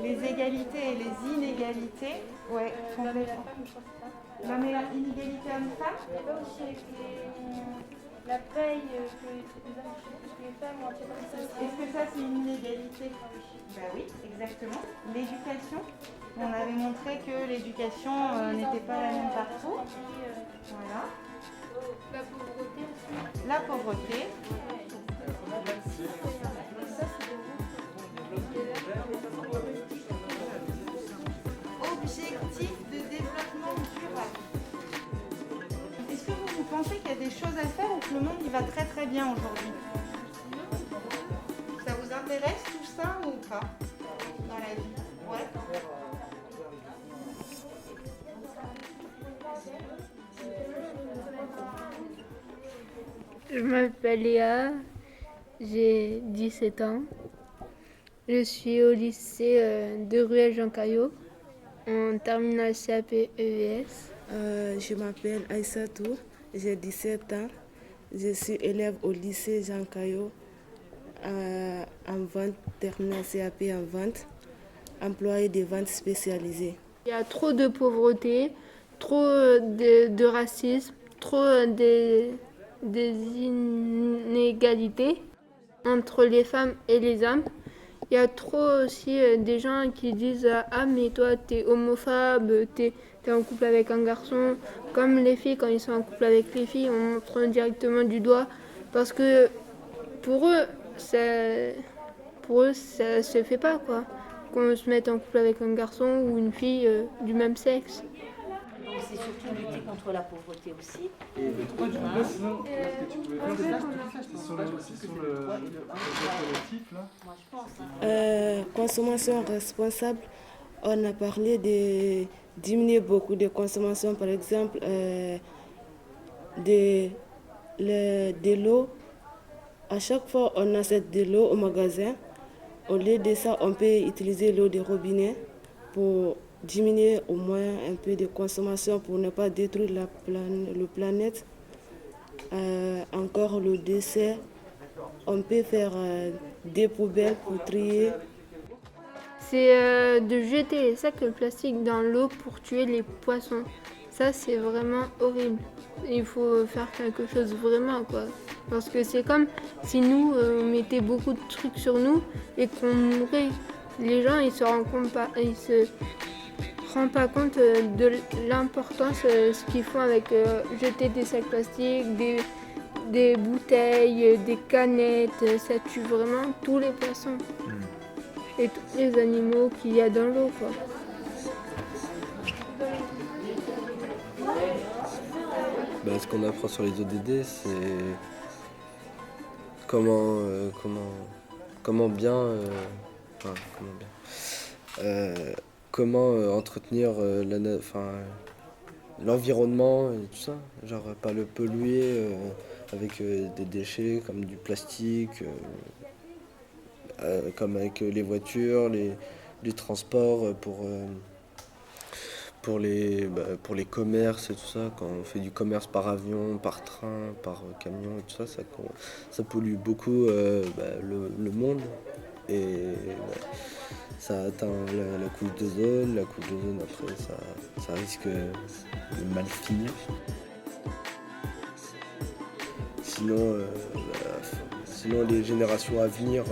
Les égalités et les inégalités. Ouais, complètement. L'homme et l'inégalité homme-femme. Il y avait aussi avec la paye que les hommes touchaient plus que les femmes, ou un truc comme ça. Est-ce que ça c'est une inégalité? Bah oui, exactement. L'éducation. On avait montré que l'éducation n'était pas la même partout. Voilà. La pauvreté aussi. La pauvreté. Objectif de développement durable. Est-ce que vous pensez qu'il y a des choses à faire ou que le monde il va très très bien aujourd'hui? Ça vous intéresse tout ça ou pas dans la vie? Ouais. Je m'appelle Léa, j'ai 17 ans. Je suis au lycée de Ruelle-Jean Caillot, en terminale CAP EES. Je m'appelle Aïssatou, j'ai 17 ans. Je suis élève au lycée Jean Caillot en vente, terminale CAP en vente, employé de vente spécialisée. Il y a trop de pauvreté, trop de racisme, trop des inégalités entre les femmes et les hommes. Il y a trop aussi des gens qui disent ah mais toi t'es homophobe, t'es en couple avec un garçon. Comme les filles, quand ils sont en couple avec les filles, on montre directement du doigt parce que pour eux ça se fait pas quoi. Qu'on se mette en couple avec un garçon ou une fille du même sexe. Donc c'est surtout lutter contre la pauvreté aussi. Moi je pense. Consommation responsable, on a parlé de diminuer beaucoup de consommation, par exemple de l'eau. À chaque fois on achète de l'eau au magasin. Au lieu de ça, on peut utiliser l'eau des robinets pour diminuer au moins un peu de consommation pour ne pas détruire la planète. Encore le déchet, on peut faire des poubelles pour trier. C'est de jeter les sacs de plastique dans l'eau pour tuer les poissons. Ça, c'est vraiment horrible. Il faut faire quelque chose vraiment, quoi. Parce que c'est comme si nous, on mettait beaucoup de trucs sur nous et qu'on mourait. Les gens, ils se rendent pas compte de l'importance ce qu'ils font avec jeter des sacs plastiques, des bouteilles, des canettes. Ça tue vraiment tous les poissons et tous les animaux qu'il y a dans l'eau, quoi. Ce qu'on apprend sur les ODD, c'est comment bien, comment entretenir l'environnement et tout ça, genre pas le polluer avec des déchets comme du plastique, comme avec les voitures, les transports pour les commerces et tout ça, quand on fait du commerce par avion, par train, par camion et tout ça, ça pollue beaucoup le monde et ça atteint la couche d'ozone. La couche d'ozone après ça risque de mal finir. Sinon les générations à venir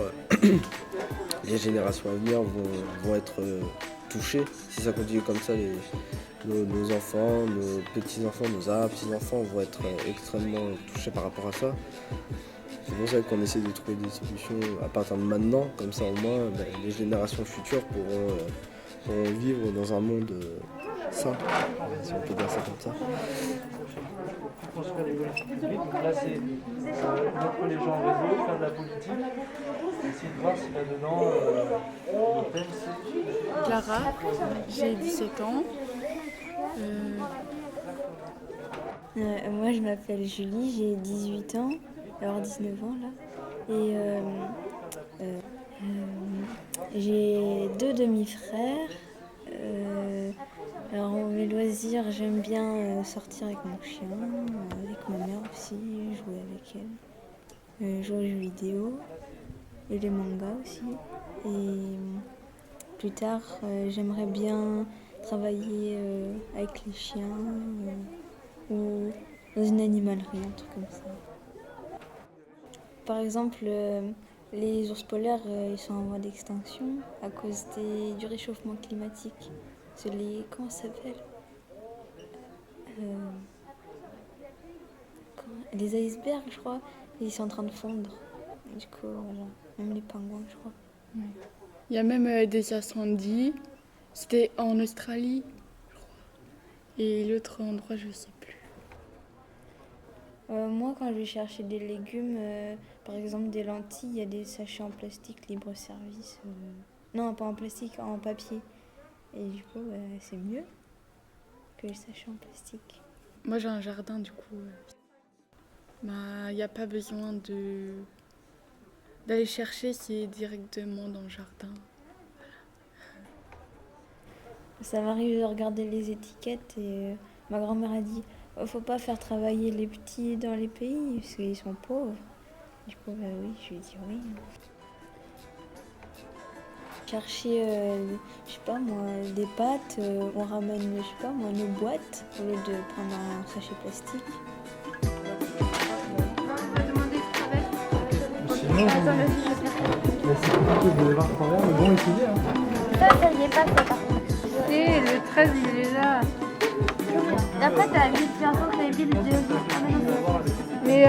vont être touchés. Si ça continue comme ça, nos enfants, nos petits-enfants, nos petits-enfants vont être extrêmement touchés par rapport à ça. C'est pour ça qu'on essaie de trouver des solutions à partir de maintenant, comme ça au moins les générations futures pourront vivre dans un monde sain, si on peut dire ça comme ça. Construire des politiques publiques, donc là c'est mettre les gens en réseau, faire de la politique, essayer de voir si là-dedans le thème c'est... Clara, j'ai 17 ans. Moi je m'appelle Julie, j'ai 18 ans, alors 19 ans là. Et j'ai 2 demi-frères. Alors mes loisirs, j'aime bien sortir avec mon chien, avec ma mère aussi, jouer avec elle, jouer aux jeux vidéo et les mangas aussi. plus tard, j'aimerais bien travailler avec les chiens ou dans une animalerie, un truc comme ça. Par exemple, les ours polaires, ils sont en voie d'extinction à cause du réchauffement climatique. Comment ça s'appelle Les icebergs, je crois, ils sont en train de fondre. Du coup, voilà. Même les pingouins, je crois. Il y a même des incendies. C'était en Australie, je crois. Et l'autre endroit, je ne sais plus. Moi, quand je vais chercher des légumes, par exemple des lentilles, il y a des sachets en plastique libre-service. Non, pas en plastique, en papier. Et du coup, c'est mieux que les sachets en plastique. Moi, j'ai un jardin, du coup. Il n'y a pas besoin d'aller chercher, c'est directement dans le jardin. Ça m'arrive de regarder les étiquettes et ma grand-mère a dit faut pas faire travailler les petits dans les pays parce qu'ils sont pauvres. Du coup, oui, je lui ai dit oui. Chercher, je sais pas moi, des pâtes, on ramène, je sais pas moi, nos boîtes au lieu de prendre un sachet plastique. Sinon, c'est compliqué de voir travers, mais bon, essayez. Ça y est pas fait par contre. Et le 13, il est là. Après, t'as la ville bientôt que la ville de... Mais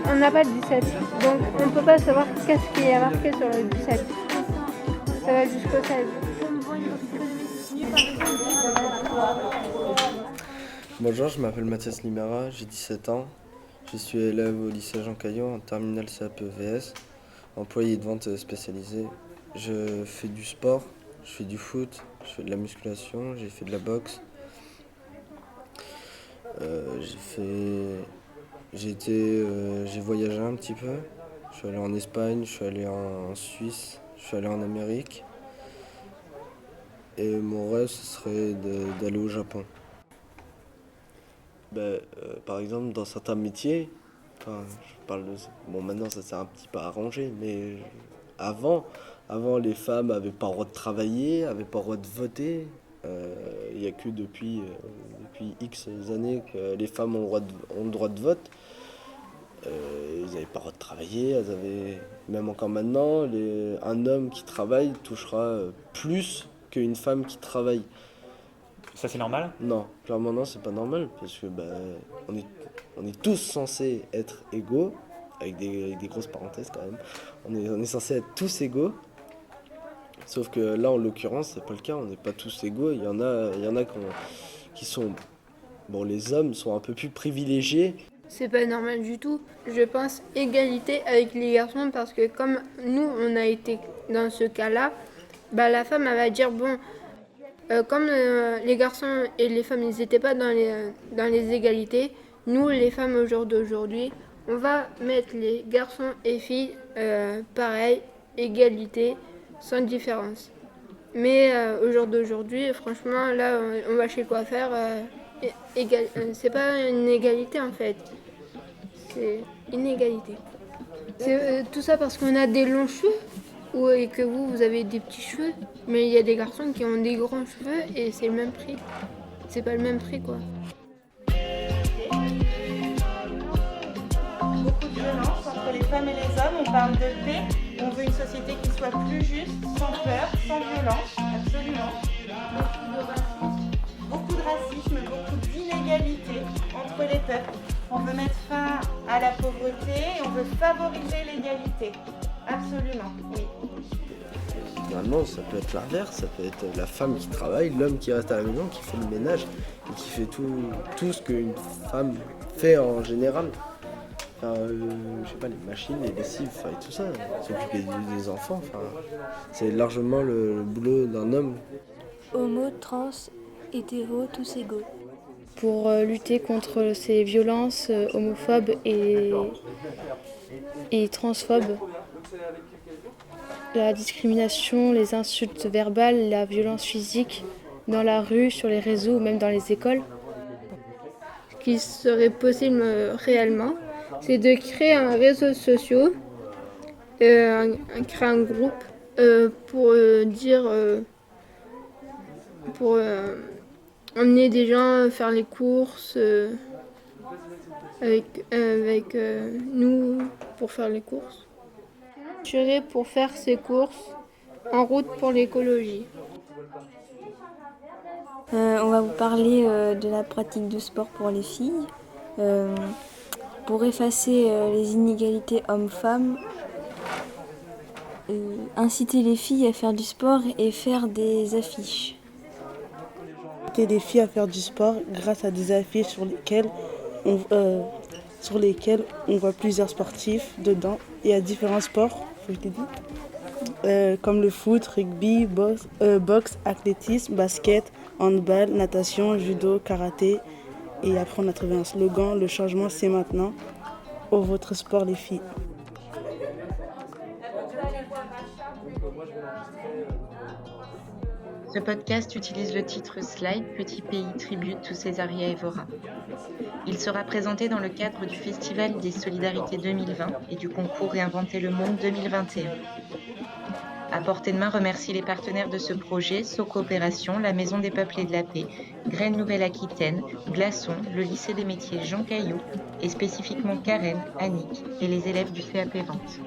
on n'a pas le 17. Donc on ne peut pas savoir qu'est-ce qui est marqué sur le 17. Ça va jusqu'au 16. Bonjour, je m'appelle Mathias Limera, j'ai 17 ans. Je suis élève au lycée Jean Caillot en terminale CAP-VS, employé de vente spécialisé. Je fais du sport, je fais du foot, je fais de la musculation, j'ai fait de la boxe. J'ai voyagé un petit peu. Je suis allé en Espagne, je suis allé en Suisse, je suis allé en Amérique. Et mon rêve, ce serait d'aller au Japon. Par exemple, dans certains métiers, je parle de... Bon, maintenant, ça s'est un petit peu arrangé, mais avant, les femmes n'avaient pas le droit de travailler, n'avaient pas le droit de voter. Il n'y a que depuis X années que les femmes ont le droit de vote. Ils n'avaient pas le droit de travailler, même encore maintenant, un homme qui travaille touchera plus qu'une femme qui travaille. Ça c'est normal? Non, clairement non, c'est pas normal, parce que on est tous censés être égaux, avec des grosses parenthèses quand même. On est censés être tous égaux. Sauf que là, en l'occurrence, c'est pas le cas, on n'est pas tous égaux. Il y en a qui sont... Bon, les hommes sont un peu plus privilégiés. C'est pas normal du tout. Je pense égalité avec les garçons parce que comme nous, on a été dans ce cas-là, la femme, elle va dire, bon, comme les garçons et les femmes, ils n'étaient pas dans les égalités, nous, les femmes au jour d'aujourd'hui, on va mettre les garçons et filles pareil, égalité, sans différence. Mais au jour d'aujourd'hui, franchement, là, on va chez le coiffeur, c'est pas une égalité en fait, c'est une égalité. C'est tout ça parce qu'on a des longs cheveux et que vous avez des petits cheveux. Mais il y a des garçons qui ont des grands cheveux et c'est le même prix. C'est pas le même prix quoi. Beaucoup de violence entre les femmes et les hommes. On parle de paix. On veut une société qui soit plus juste, sans peur, sans violence, absolument. Beaucoup de racisme, beaucoup d'inégalités entre les peuples. On veut mettre fin à la pauvreté et on veut favoriser l'égalité. Absolument, oui. Finalement, ça peut être l'inverse, ça peut être la femme qui travaille, l'homme qui reste à la maison, qui fait le ménage et qui fait tout ce qu'une femme fait en général. Je sais pas, les machines, les lessives, et tout ça, s'occuper des enfants, c'est largement le boulot d'un homme. Homo, trans, hétéro, tous égaux. Pour lutter contre ces violences homophobes et transphobes, la discrimination, les insultes verbales, la violence physique dans la rue, sur les réseaux ou même dans les écoles. Ce qui serait possible réellement, c'est de créer un réseau social, créer un groupe pour dire pour emmener des gens faire les courses avec nous pour faire les courses. J'irai pour faire ces courses en route pour l'écologie. On va vous parler de la pratique de sport pour les filles. Pour effacer les inégalités hommes-femmes, inciter les filles à faire du sport et faire des affiches. Inciter les filles à faire du sport grâce à des affiches sur lesquelles on voit plusieurs sportifs dedans. Il y a différents sports, comme le foot, rugby, boxe, athlétisme, basket, handball, natation, judo, karaté. Et après, on a trouvé un slogan, le changement c'est maintenant, au votre sport les filles. Ce podcast utilise le titre Slide, Petit pays, tribute to Césaria Evora. Il sera présenté dans le cadre du Festival des Solidarités 2020 et du concours Réinventer le monde 2021. À portée de main remercie les partenaires de ce projet, SoCoopération, la Maison des Peuples et de la Paix, Graines Nouvelle-Aquitaine, Glaçon, le lycée des métiers Jean Caillou et spécifiquement Karen, Annick et les élèves du CAP Vente.